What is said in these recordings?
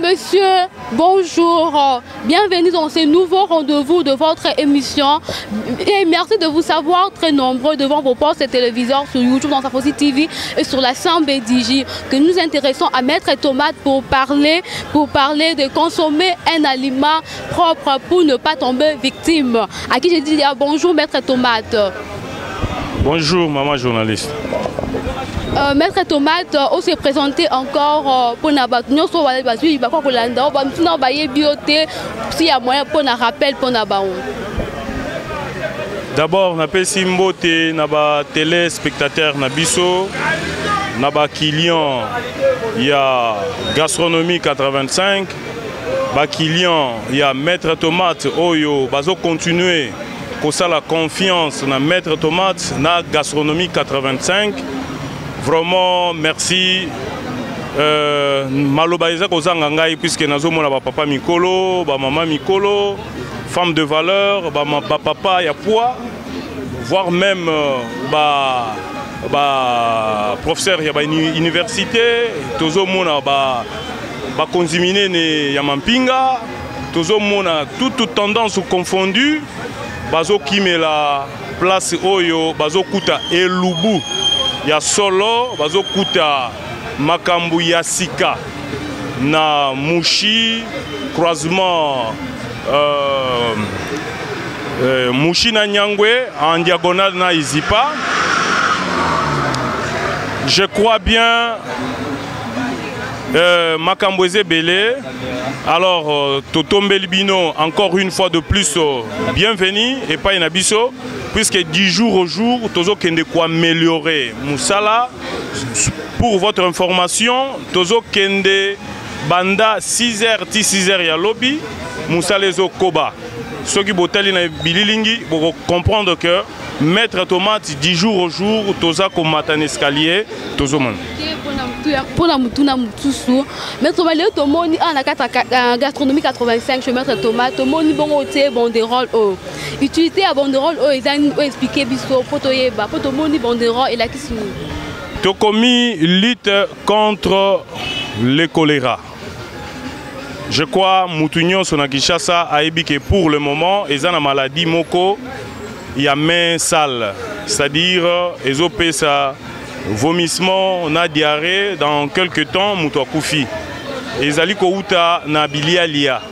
messieurs, bonjour. Bienvenue dans ce nouveau rendez-vous de votre émission. Et merci de vous savoir très nombreux devant vos postes et téléviseurs sur YouTube, dans Safosi TV et sur la chaîne BDJ, que nous nous intéressons à Maître Tomate pour parler de consommer un aliment propre pour ne pas tomber victime. À qui je dis bonjour Maître Tomate. Bonjour maman journaliste. Maître Tomate, on s'est présenté encore pour nous s'il y a moyen pour un rappel pour nous. D'abord, on appelle Simbote, naba téléspectateurs Nabiso, naba client, il y a Gastronomie 85, ba client, il y a Maître Tomate, Oyo, bazo continuer pour ça la confiance na Maître Tomate, na Gastronomie 85. Vraiment merci. Malobaïza kozanga ngai puisque nazo mona ba papa mikolo, ba maman mikolo, femme de valeur, ba papa ya poids, voire même professeur ya ba université, tozo mona ba konzimine ne ya mampinga, tozo mona toute tendance confondue, bazo kimela place oyo bazo kuta elubu ya solo, bazo kuta makambu ya sika na mushi croisement mushi na Nyangwe en diagonale na Izipa. Je crois bien Makamboueze Belé. Alors Toto Mbelibino, encore une fois de plus, bienvenue et pas inabiso, puisque 10 jours au jour, Tozo Kende quoi améliorer Moussala. Pour votre information, Tozo Kende Banda 6h, 6h ya lobby, Moussalezo Koba. Ceux qui botali na bililingi pour comprendre que Maître Tomate 10 jours au jour, Toza comme matin escalier, Tozo man. Pour la mutuna mutusu, Maître Tomate, Tomoni en Gastronomie 85 chez Maître Tomate, Tomoni bon côté banderole o. Utilité à banderole o, ils ont expliqué biso potoyeba, potomoni banderole et la kisini. Tokomi lutte contre le choléra. Je crois Moutounion Sonakishasa a ébiqué pour le moment, ils ont une maladie moko, il y a main sale, c'est-à-dire ils ont fait ça, vomissement, on a diarrhée, dans quelques temps, Moutoua Koufi. Ils ont kouta na bilialia.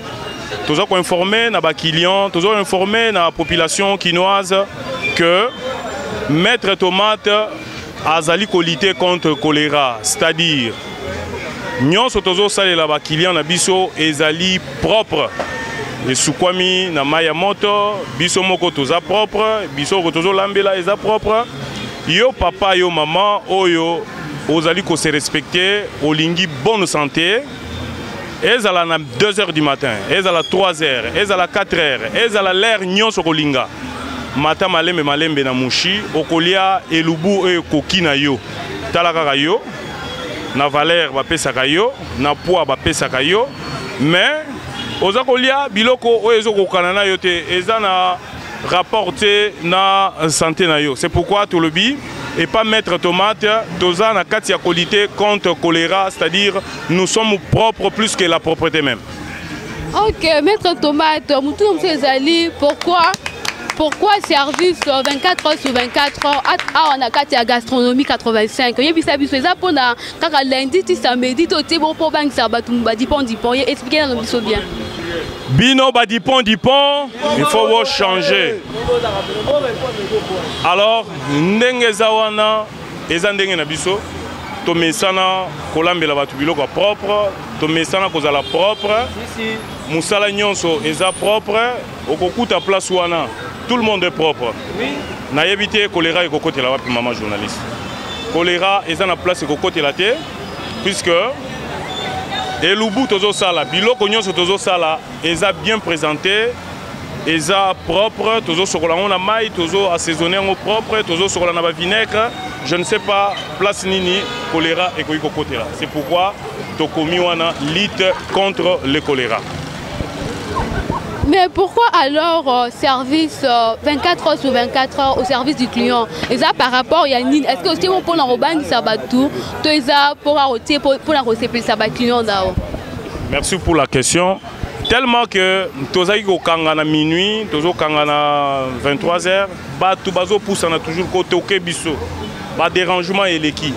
Tous ont informé na bakilian, tous ont informé na population quinoise que Maître Tomate azali ko lutter contre le choléra, c'est-à-dire nous sommes salé la bakilian na biso ezali propre. Et soukwami na mayamoto, biso moko toza propre, biso tozo lambela eza propre. Yo papa yo maman oyo ozali ko se respecter, olingi bonne santé. Ezala na 2h du matin, ezala 3h, ezala 4h, ezala l'air nyonso kolinga. Mata malembe malembe na mushi, okolia elubu e kokina yo. Talaka yo, na valeur ba pesaka yo, na poids ba pesaka yo, mais ozakolia biloko oyezo kokana yo te ezana rapporté na santé na yo. C'est pourquoi tout le bi et pas Maître Tomate, toza na kati ya qualité contre choléra, c'est-à-dire nous sommes propres plus que la propreté même. Ok, Maître Tomate, Moutou Msezali, pourquoi service 24 heures sur 24 heures on a kati ya Gastronomie 85? Yebisa biso eza pona kaka lundi ti samedi to te bon pour bank sabatu dipon expliquez dans biso bien. Bino dipon, il faut changer. Alors ndenge zawana eza ndenge na biso to mesana kolambela batu biloko propre, to mesana kozala propre. Musala nyonso eza propre, okokuta place wana. Tout le monde est propre. Na évité choléra et cocotte la maman journaliste. Choléra est en place et cocotte la terre puisque et l'ubu tozo sala, biloko nyonso tozo sala, eza bien présenté, eza propre, tozo sokola on a maille, tozo assaisonné en propre, tozo sokola na ba vinaigre, je ne sais pas place nini choléra et cocotte là. C'est pourquoi tokomi wana lutte contre le choléra. Mais pourquoi alors service 24 heures sur 24 heures au service du client? Et ça par rapport à Yannin, est-ce que aussi pour la robane du sabatou, tout ça pour la recevoir le sabat client d'ao? Merci pour la question. Tellement que tozaki ko kangana minuit, tozo kangana 23h, batu bazo poussana toujours ko toke biso. Ba dérangement eleki.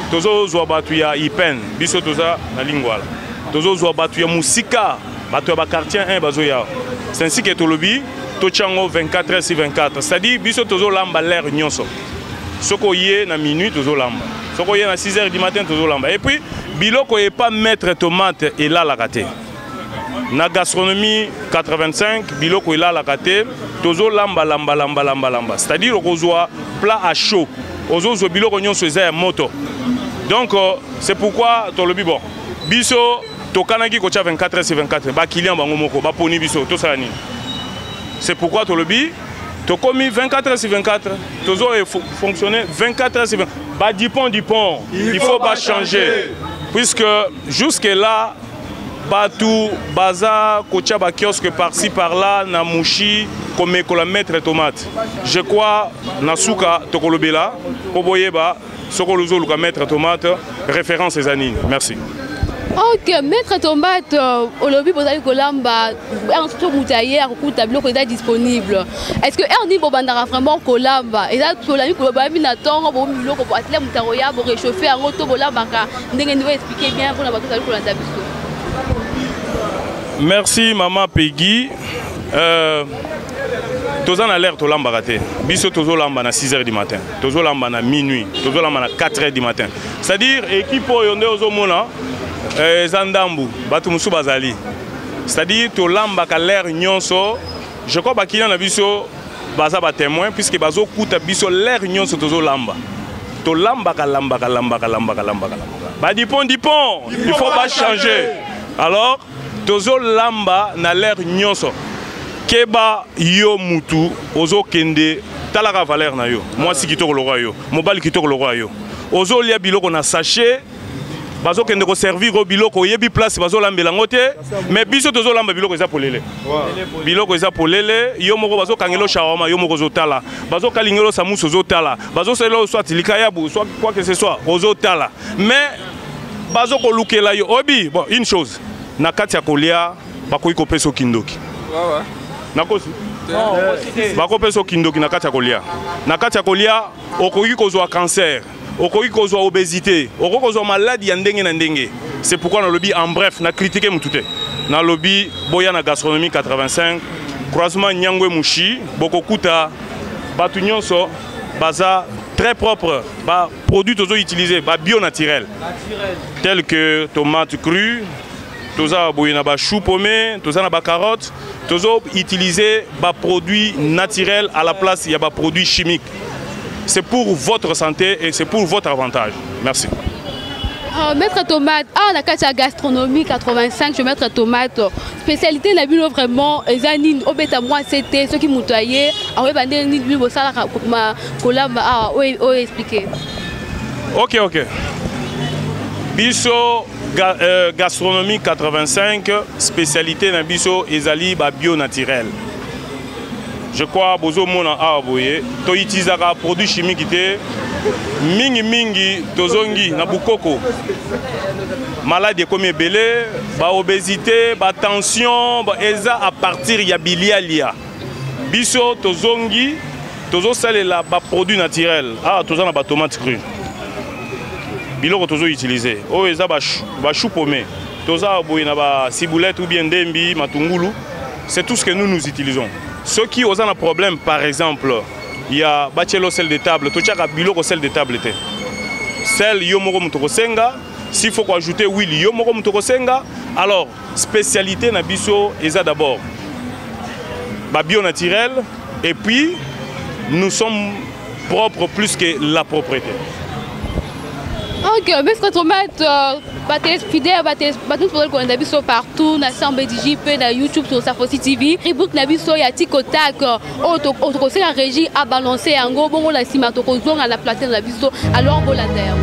Tozo zo batu ya ipen, biso toza na lingwala. Tozo zo batu ya musika, batu ya ba quartier 1 bazo ya. C'est ainsi que tolobi to chango 24h sur 24. C'est-à-dire biso tozo lamba l'air nyonso. Soko yé na minuit tozo lamba. Soko yé na 6h du matin tozo lamba. Et puis biloko est pas mettre tomate et là la raté. Na gastronomie 85, biloko ila la kate, tozo lamba. C'est-à-dire okozwa plat à chaud. Ozo biloko nyonso eza ya moto. Donc c'est pourquoi tolobi bon. Biso tokanaki kocha 24h sur 24. Ba client bango moko, ba poni biso to sala nini. C'est pourquoi tolobi tokomi 24h sur 24. Tozo fonctionner 24h sur 24. Ba dipon. Il faut pas changer. Puisque jusque là Batou, Baza, Kochaba kiosque par-ci par-là, Namouchi, comme la maître tomate. Je crois, Nasuka, Tokolobela, Oboyeba, Sokoluzo, Luka maître tomate, référence et Zanine. Merci. Ok, maître tomate, au lobby, vous avez Colamba, un stock moutaillé, un coup de tableau qui est disponible. Est-ce que Ernie Bobandara vraiment Colamba et là, sur la nuit, Colamba, Minaton, bon, Milo, pour atteler Moutaroya, pour réchauffer un auto, Bolabaka, vous expliquer bien pour la bateau de la Merci maman Peggy. Tozan a l'air tolamba raté. Biso tozo lamba na 6h du matin. Tozo lamba na minuit. Tozo lamba na 4h du matin. C'est-à-dire équipe yonde ozo mona Zandambu, batu musu bazali. C'est-à-dire tolamba ka l'air nyonso. Je crois ba kina na biso baza ba témoin puisque bazo kuta biso l'air nyonso tozo lamba. Tolamba ka lamba. Ba dipon. Il faut pas changer. Alors tozo lamba na l'air nyonso. Keba yo mutu ozo kende talaka valeur na yo. Moi si kitoko lora yo. Mobile kitoko lora yo. Ozo lia biloko na sachet. Bazo kende ko servir au biloko yebi place bazo lambela ngote. Mais biso tozo lamba biloko eza polele. Biloko eza polele. Yo moko bazo kangelo shawarma yo moko zotala. Bazo kalingelo samuso zotala. Bazo selo soit likayabu soit quoi que ce soit ozo tala. Mais bazo ko lukela yo obi bon une chose. Na kati ya kolia bakoki kopesa kindoki. Nakosi. Bakopesa kindoki na kati ya kolia. Na kati ya kolia okoki kozwa cancer, okoki kozwa obésité, okoki kozwa maladie ya ndenge na ndenge. C'est pourquoi na lobby en bref na critiquer mutute. Na lobby boya na gastronomie 85, croisement Nyangwe Mushi, bokokuta batu nyonso baza très propre, ba produits tozo utilisés, ba bio naturel. Tels que tomates crues, toza boyena ba chou paumé, toza na ba carottes, tozo utiliser ba produits naturels à la place il y a ba produits chimiques. C'est pour votre santé et c'est pour votre avantage. Merci. Maître tomate, la carte gastronomie 85, je vais mettre tomate. Spécialité la ville vraiment, Zanine, Obeta moi c'était ce qui m'outoyait. Ah bandé ni lui ça ma colamba expliquer. Ok. Biso gastronomie 85, spécialité na biso ezali ba bio naturel. Je crois bozo mona aboye to itisaka produits chimiques té mingi tozongi na bukoko. Maladie comme belé, ba obésité, ba tension, ba eza à partir ya bilialia. Biso tozongi tozo salela ba produits naturels. Tozana ba tomate crue. Biloko tozo utiliser. Eza ba chou paumé. Toza boye na ba ciboulette ou bien dembi, matungulu. C'est tout ce que nous utilisons. Ceux qui ont un problème, par exemple, il y a bachelo sel de table, tout ça biloko sel de table était. Sel yomoko mutoko senga, s'il faut ajouter huile yomoko mutoko senga. Alors, spécialité na biso eza d'abord ba bio naturel et puis nous sommes propres plus que la propreté. Ok, maître tomate, fidèle, bateau pour qu'on a vu partout, na Samba DJP, na YouTube sur Safosi TV, Rebook na biso ya Tikotak, autre la régie a balancé un gros bon la cimatocozon à la platine la biso, alors volataire.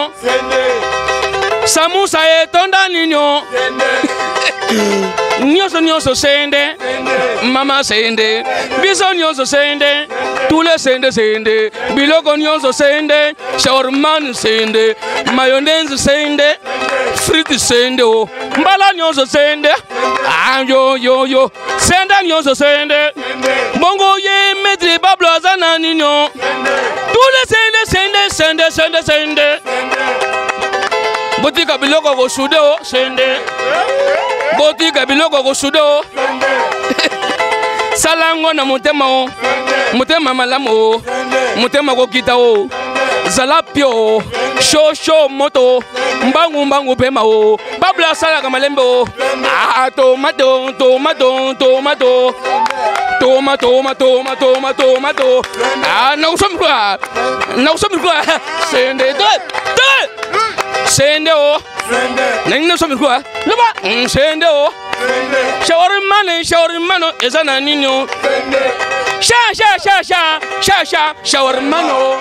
nino Samusa etonda nino Nyonso nyonso sende Mama sende Biso nyonso sende Tule sende sende Biloko nyonso sende Shawarman sende Mayonnaise sende Friti sende o Mbala nyonso sende Yo yo yo Senda nyonso sende Bongo ye metri bablo azana nino Tule sende Botika biloko go sude o sende Botika biloko go sude o Salango na motema o Motema malamu o Motema go kita o Zalapio Shosho moto Mbangu pema o Babla sala kamalembe o Tomato Na usome kwa Sende Sende o Nani na usome kwa Luma Sende o Shawarmano Ezana nino Shawarmano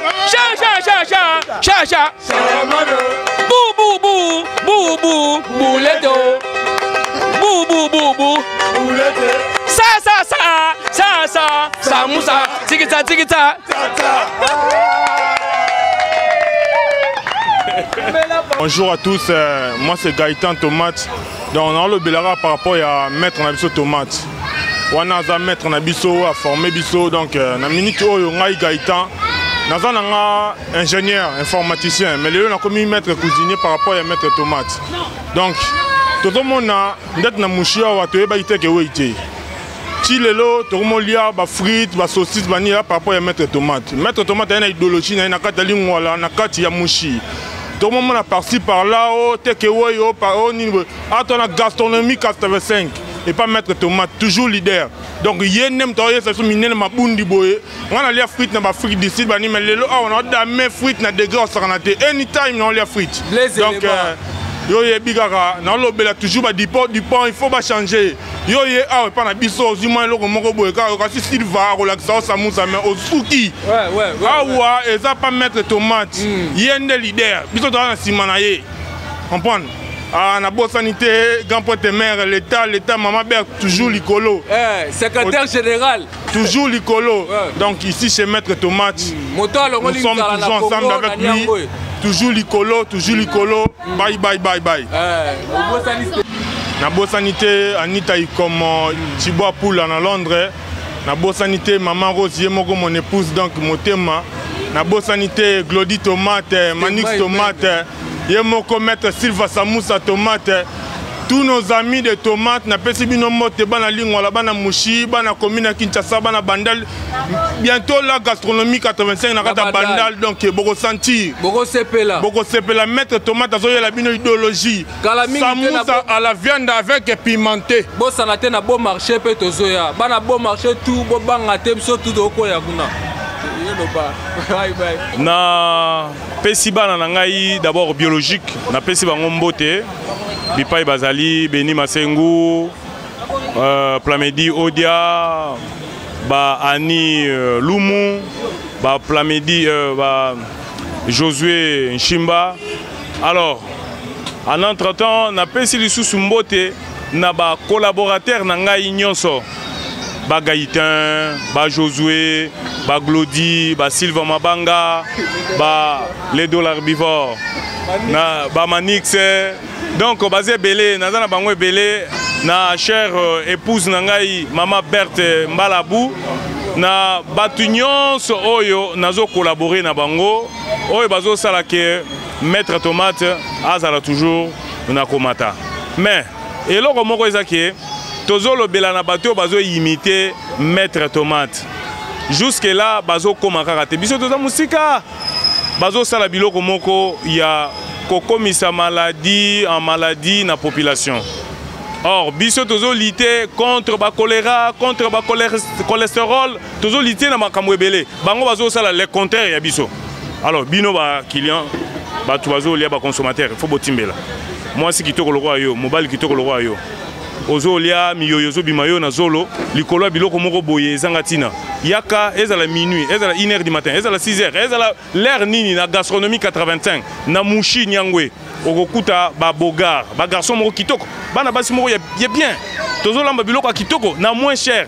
Bu buleto Bu Sa Samusa Tigita Bonjour à tous, moi c'est Gaëtan Tomate. Donc on a le Belara par rapport à Maître Nabiso Tomate. On a Maître Nabiso à former Biso. Donc na minute où on a Gaëtan. Nous avons un ingénieur, informaticien, mais on a commis Maître cuisinier par rapport à Maître Tomate. Donc tout le monde a d'être na mouchia ou à te ébaïter que oui t'es. Si le lot, tout le monde a des frites, des saucisses, par rapport à Maître Tomate. Maître Tomate a une idéologie, il y a une mouchi. Tout le monde a parti par là, takeaway, la gastronomie 85 et pas Maître Tomate, toujours leader. Donc il y a une on a les frites, on a des frites d'ici, mais on a des frites, on a des grosses anytime on a les frites. Donc yo ye bigara na lobela toujours du pont il faut pas changer yo ye pas na biso zuma loko moko boye ka si silva relaxa Samusa mais osuki awa eza pas Maître Tomate yende leader biso to na simana ye comprendre na bonne sanité grand pote mère l'état maman Berg toujours likolo secrétaire général toujours likolo donc ici chez Maître Tomate nous sommes toujours ensemble avec lui. Toujours l'icolo, bye. Na bonne sanité, Anita comme Thibaut Poule en Londres. Na bonne sanité, maman Rosier, mon épouse, donc mon thème. Na bonne sanité, Glody Tomate, Manix Tomate, Yemoko Maître Silva Samusa Tomate. Tous nos amis de Tomate, na pesi bino mote bana lingwa bana mushi bana commune Kinshasa bana bandal bientôt la gastronomie 85 na kata bandal donc boko sentir boko sepela Maître Tomate azoya la bino idéologie Samusa à la viande avec pimenté bo sanate na bon marché pe tozoya bana bon marché tout bo banga te biso tout doko ya kuna na pesi bana na ngai d'abord biologique na pesi bango mbote Bipai Bazali, Beni Masengu, Plamedi Odia, Ani Lumu, Plamedi Josué Nshimba. Alors, en entre-temps, on a pensé les sous-mbote, na ba collaborateur nanga ignonso, Gaïtin, Josué, Glody, Sylvain Mabanga, Ledo l'herbivore, Manix. Donc, basé Belé, Nazana Bangwe Belé, na chère épouse Nangai, Mama Berthe Mbalabou, na Batunion, Oyo, Nazo collaboré na Bango, Oyo Bazo Salake, Maître Tomate, Azala toujours, Nakomata. Mais, et là, comme on dit, Tozo le Belana Bato, Bazo imité Maître Tomate. Jusque-là, Bazo Komakarate. Biso Toza Musika, Bazo Salabilo Komoko, il y a Kokomisa maladie en maladie na population. Or, biso tozo lutter contre ba choléra, contre ba cholestérol, tozo lutter na makambo ebele. Bango bazo sala le contraire ya biso. Alors, bino ba client, ba tubazo lia ba consommateur, il faut botimbela. Moi si kitoko le roi yo, mobile kitoko le roi yo. ozolia miyoyozo bimayo na zolo likolo biloko moko boye zangatina yaka ezala minuit ezala 1h du matin ezala 6h ezala l'air nini na gastronomie 85 na mushi nyangwe okokuta ba bogar ba garçon moko kitoko bana basi moko ya bien tozolamba biloko kitoko na moins cher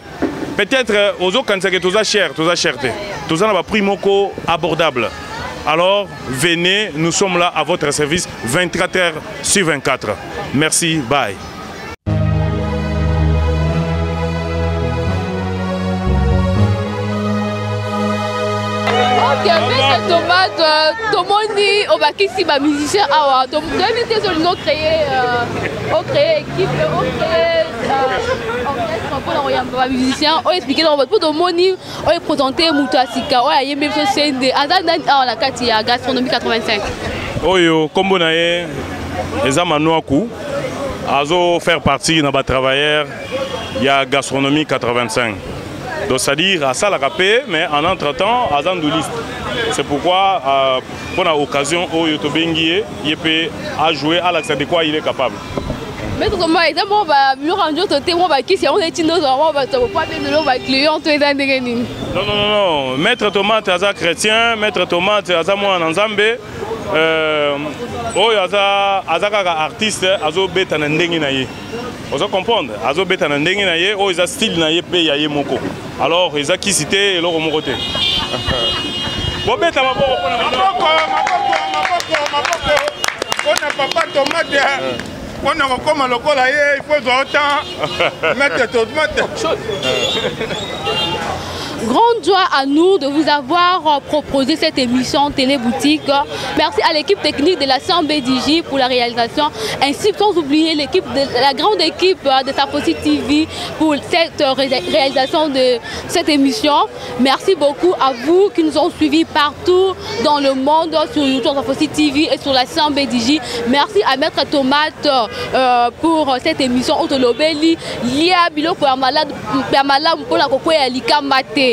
peut-être ozo kansake toza cher te toza na ba prix moko abordable. Alors venez, nous sommes là à votre service 24h sur 24. Merci, bye. Ok, mais tomate, tomoni, on va qui si ma musicien awa, donc vous avez été sur nous créer équipe, on musicien, on expliquer dans votre tomoni, on présenter Moutasika, on a yémé ce CND, à la Katia gastronomie 85. Oyo, comme nae, les amanouakou, azo faire partie de nos travailleurs, il y a gastronomie 85. Donc c'est-à-dire à ça la rapé, mais en entre-temps à Zandouliste. C'est pourquoi pour l'occasion où Yotobengi peut jouer à l'accès de quoi il est capable. Mais comment exemple on va mieux rendre notre témoin va qui si on est innocent on va pas de l'eau va client tout est dans des non, maître Tomate aza chrétien, maître Tomate aza moi en Zambé. Aza kaka artiste azo beta na ndenge na ye. Vous comprenez? Azo beta na ndenge na ye, o isa style na ye pe ya ye moko. Alors ils a qui cité et leur moroté. Bon beta maboko on a papa Tomate. On a comme le col il faut autant mettre tomate. Grande joie à nous de vous avoir proposé cette émission Téléboutique. Merci à l'équipe technique de la CMBDJ pour la réalisation, ainsi que sans oublier la grande équipe de Safosi TV pour cette réalisation de cette émission. Merci beaucoup à vous qui nous ont suivis partout dans le monde sur YouTube, Safosi TV et sur la CMBDJ. Merci à Maître Tomate pour cette émission Otolobeli. Lia Bilo pour malade pour la coco et Lika Mate.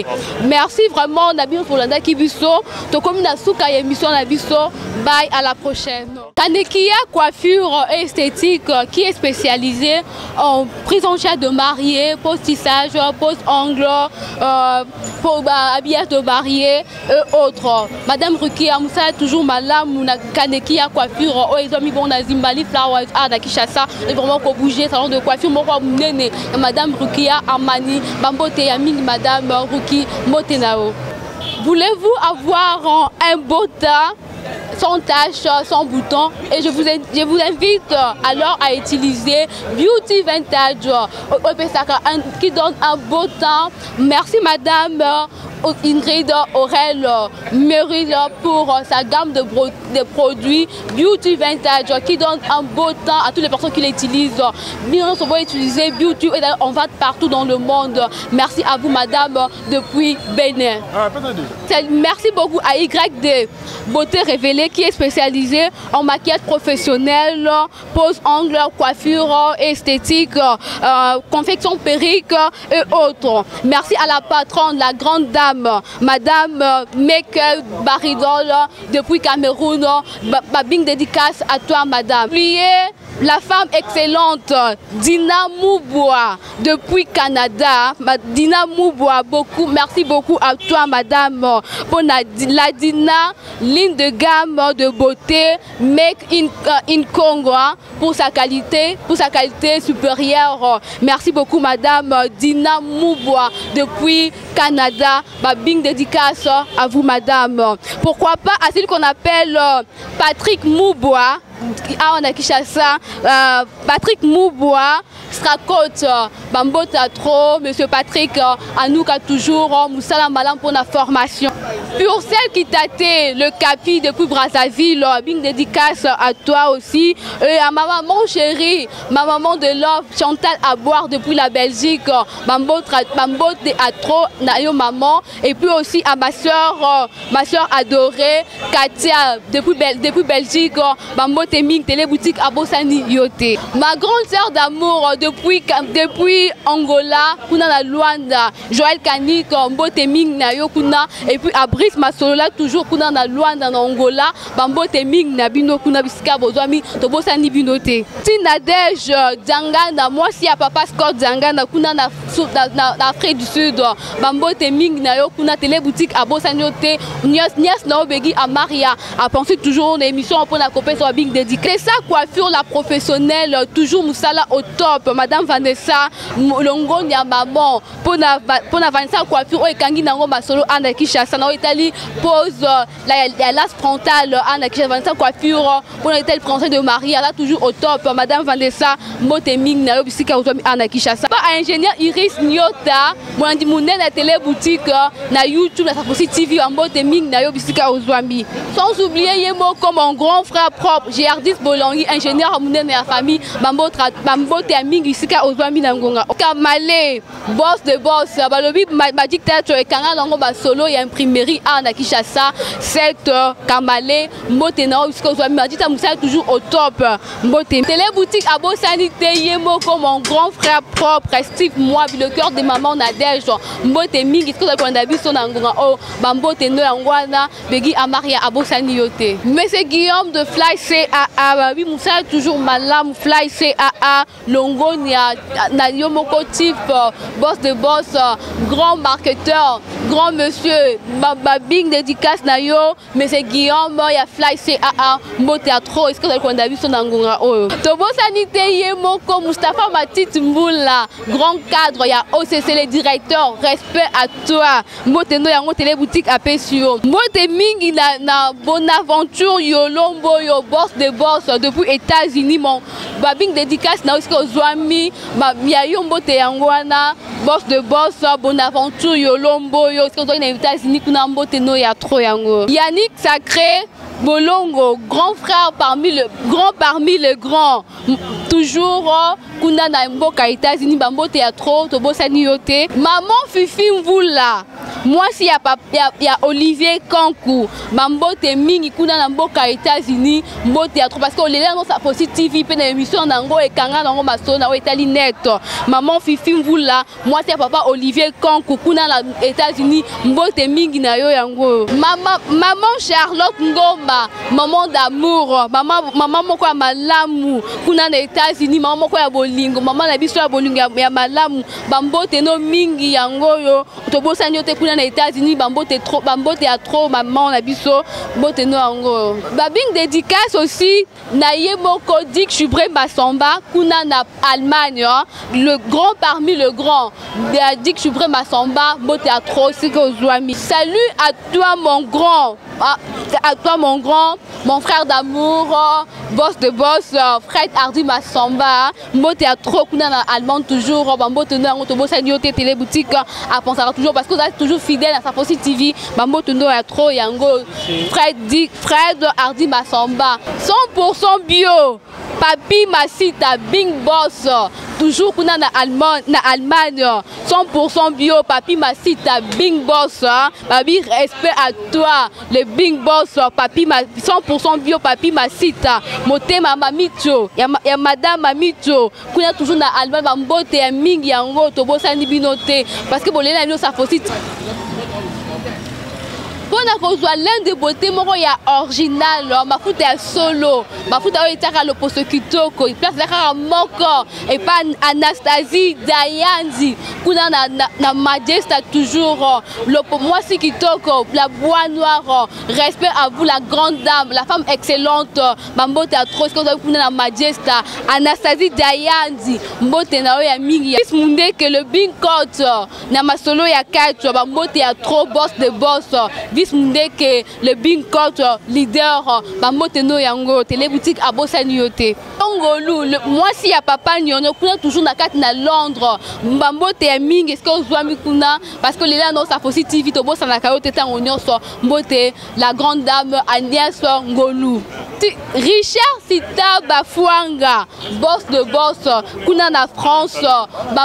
Merci vraiment Nabino Folanda Kibiso. Tokomi na suka émission Nabiso. Bye, à la prochaine. Kanekia Coiffure et Esthétique qui est spécialisée en prise en charge de mariés, pose-tissage, pose-ongles, habillage de mariés et autres. Madame Rukia Moussa est toujours malade. Kanekia Coiffure, ils ont mis bon à Zimbali Flowers à Kinshasa. Et vraiment qu'on bouger salon de coiffure. Madame Rukia Amani, Bambote Yaming, Madame Ruki Motenao. Voulez-vous avoir un beau teint sans tache, sans bouton, et je vous invite alors à utiliser Beauty Vintage qui donne un beau teint. Merci Madame Ingrid Aurel Meryl pour sa gamme de produits Beauty Vintage qui donne un beau teint à toutes les personnes qui l'utilisent. Bien sûr, on va utiliser Beauty et on va partout dans le monde. Merci à vous Madame depuis Bénin. Merci beaucoup à YD Beauté Révélée qui est spécialisée en maquillage professionnel, pose ongles, coiffure, esthétique, confection perruque et autres. Merci à la patronne, la grande dame, Madame Mekel Baridol depuis Cameroun. Babing dédicace à toi Madame. La femme excellente, Dina Mouboua, depuis Canada. Dina Mouboua, merci beaucoup à toi, madame, pour la Dina, ligne de gamme de beauté, Make in Congo, pour sa qualité supérieure. Merci beaucoup, madame Dina Mouboua, depuis Canada. Bing dédicace à vous, madame. Pourquoi pas à celui qu'on appelle Patrick Mouboua. On a Kinshasa, Patrick Mouboua, Stracote, Bambota trop, monsieur Patrick, Anouka toujours, Moussala Malam pour la formation. Pour celle qui tâtait le capi depuis Brazzaville, bing dédicace à toi aussi, et à ma maman chérie, ma maman de love, Chantal à boire depuis la Belgique, Bambote à trop, Nayo maman, et puis aussi à ma soeur adorée, Katia depuis Belgique, Bambote Ming Téléboutique à Bossani Yoté. Ma grande sœur d'amour depuis Angola, kuna na Luanda, Joël Kanik, Mbote Ming na yo kuna, et puis à Brice Masolola toujours kuna na Luanda na Angola, Mbote Ming na bino kuna bisika bozwami to bosani binote. Ti Nadège Djangana, moi si à papa Scott Djangana kuna na Afrique du Sud, Mbote Ming na yo kuna télé boutique à bosani yote, nias na obegi à Maria, à penser toujours une émission pour la copine sur la big dédicace. Ça coiffure la professionnelle toujours Moussala au top, Madame Vanessa Longo nya maman pour na Vanessa coiffure et kangi nango masolo ana Kinshasa na Italie pose la lace frontale ana Kinshasa Vanessa coiffure pour la telle français de Marie là toujours au top, Madame Vanessa Mbote Ming na yo bisika ozwami ana Kinshasa. Pas ingénieur Iris Nyota mwandi munene na télé boutique na YouTube na Safosi TV Mbote Ming na yo bisika ozwami. Sans oublier Yemo comme mon grand frère propre Gérardis Bolongi ingénieur munene na famille Mbote Ming bisika ozwami na ngonga. Kamale boss de boss balobi Magic Theatre et kanga nango ba solo ya imprimerie ana Kinshasa secteur Kamale Mbote na bisika ozwami Magic Musa toujours au top Mbote télé boutique abo sanité Yemo comme mon grand frère propre Steve moi le cœur de maman Nadège Mbote Ming bisika ozwami biso na ngonga o Mbote no yangwana begi amaria abo sani yote. Monsieur Guillaume de Fly CAA oui Musa toujours malam Fly CAA Longo na Yomoko type boss de boss grand marketeur grand monsieur bing dédicace na yo Monsieur Guillaume ya Fly CAA Mbote à trop est-ce que vous avez vu son angonga oh tobo sanité Yemoko Moustapha Matit Mboula grand cadre ya OCC les directeurs respect à toi Mbote no yango télé boutique à Pesio Mbote mingi na Bonaventure Yolombo yo boss de boss depuis États-Unis mon babing dédicace na est-ce que ozwami ya yo Mbote yangwana boss de boss Bonaventure Yolombo yo est-ce que ozwami na États-Unis kuna Mbote no ya trop yango Yannick Sacré Bolongo, grand frère parmi les grands, toujours kuna na mboka États-Unis Mbote ya trop to bosani yote. Maman Fifi Mvula, moi si ya Olivier Kankou, Mbote mingi kuna na mboka États-Unis Mbote ya trop parce que olela no Safosi TV pe na émission nango e kanga nango maso na Italie net. Maman Fifi Mvula, moi si ya papa Olivier Kankou kuna na États-Unis Mbote mingi na yo yango. Maman Charlotte Ngoma maman d'amour, maman moko ya malamu kuna na États-Unis, maman moko ya bolingo, maman na biso ya bolingo ya malamu, Mbote no mingi yango yo tobosani yote kuna na États-Unis, Mbote ya trop maman na biso Mbote no yango. Babing dédicace aussi na Yemoko Dick Chubré Massamba kuna na Allemagne, le grand parmi le grand Dick Chubré Massamba Mbote ya trop c'est que ozwami. Salut à toi mon grand, à toi mon grand, mon frère d'amour, boss de boss, Fred Hardy Massamba, Mbote ya trop kuna na Allemagne toujours, Mbote no yango to bosani yote télé boutique à penser toujours parce que vous êtes toujours fidèle à Safosi TV, Mbote no ya trop yango. Fred Hardy Massamba 100% bio, Papi Masita Bing Boss toujours kuna na Allemagne 100% bio, Papi Masita Bing Boss, Babi respect à toi le Bing Boss, Papi 100% bio, Papi Masita motema mamito ya madame mamito kuna toujours na Allemagne Mbote ya mingi yango to bosani binote parce que bolela bino Safosi Pona kozwa l'un de beauté moko ya original mafuta ya solo mafuta oyo etaka loposo kitoko place ezaka moko et pas Anastasie Dayanzi kuna na Majesta toujours lopo mwasi kitoko la bois noire respect à vous la grande dame la femme excellente Mbote ya trop kuna na Majesta Anastasie Dayanzi Mbote na oyo ya mingi ya munde que le Bing Court na masolo ya kacho Mbote ya trop boss de boss que le Bing Court leader Mbote no yango télé boutique à bosani yote ngolu moi si ya papa nyono kuna toujours na kati na Londres Mbote ya mingi est-ce que ozwami kuna parce que lela no Safosi TV to bosana ka yote tango nyonso Mbote la grande dame Agnès Ngolu. Richard Sita Bafouanga boss de boss kuna na France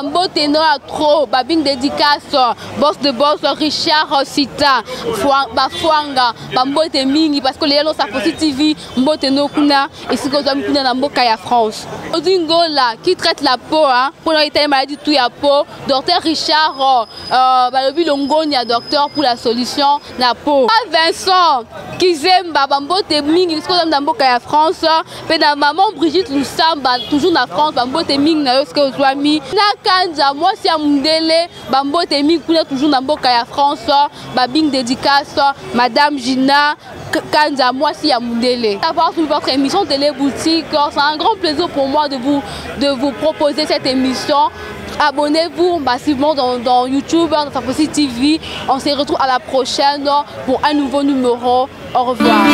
Mbote no a trop babing dédicace boss de boss Richard Sita Bafouanga Mbote mingi parce que les gens Safosi TV Mbote no kuna et si kozwami kuna na mboka Kaya France. Odingola qui traite la peau, hein, pour les maladies tout la peau. Docteur Richard, Balobi Longonia, docteur pour la solution la peau. Vincent Kizemba, Bambote Ming, il se dans Kaya France. Mais la maman Brigitte Lusamba, toujours en France, Bambote Ming, na yoske ozwami. Nakanja, moi si Amundele, Bambote Ming, toujours dans Kaya France. Babing dédicace, Madame Gina. Kanja, moi si Amundele. D'avoir sur votre émission Télé Boutique, c'est un grand plaisir pour moi de vous proposer cette émission. Abonnez-vous massivement dans YouTube, dans Safossi TV. On se retrouve à la prochaine pour un nouveau numéro. Au revoir.